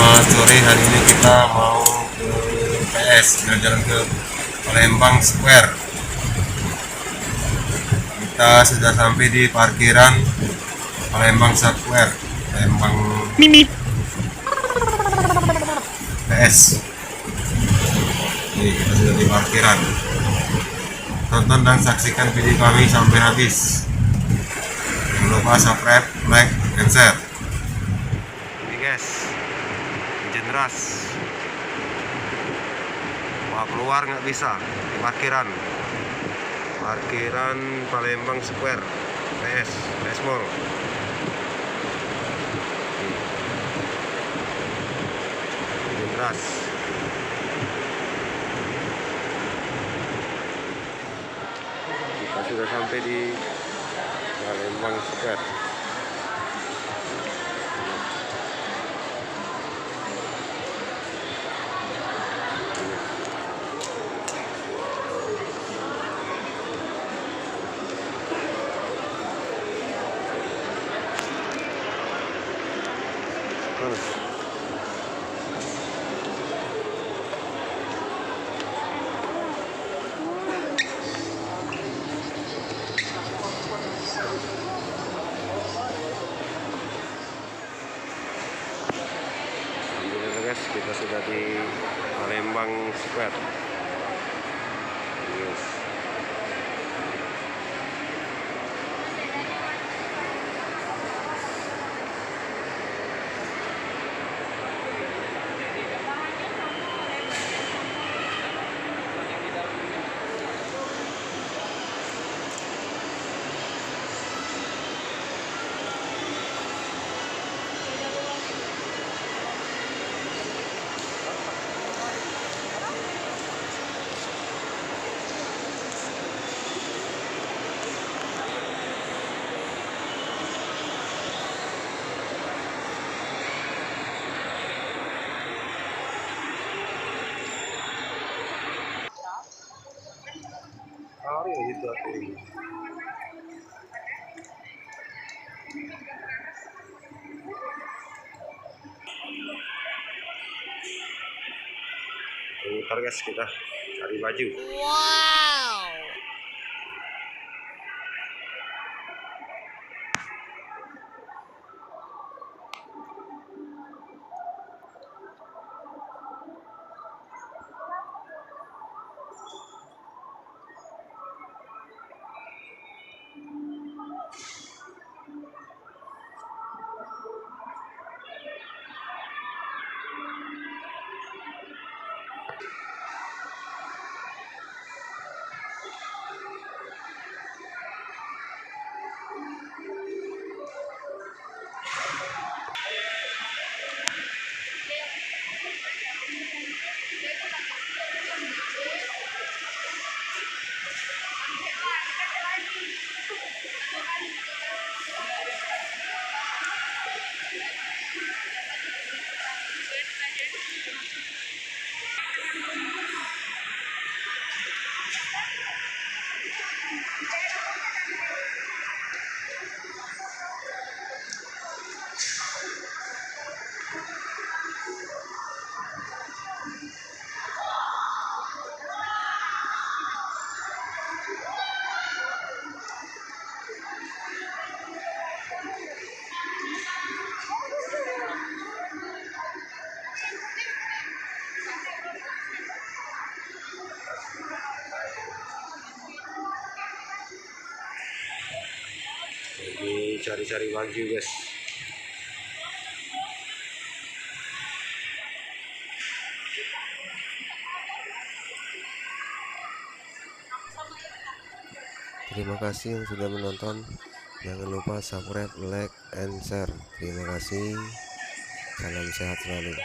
Selamat sore, hari ini kita mau ke PS, jalan-jalan ke Palembang Square. Kita sudah sampai di parkiran Palembang Square, Palembang PS. Ini kita sudah di parkiran. Tonton dan saksikan video kami sampai habis. Jangan lupa subscribe, like, and share. Ini guys, hujan deras. Wah, keluar nggak bisa di parkiran Palembang Square PS Mall. Hujan deras. Kita sudah sampai di Palembang Square. Alhamdulillah guys, kita sudah di Palembang Square. Yes. Gitu aku ini. Muter guys, kita cari baju. Wow. Ini cari-cari baju guys. Terima kasih yang sudah menonton. Jangan lupa subscribe, like, and share. Terima kasih. Salam sehat selalu.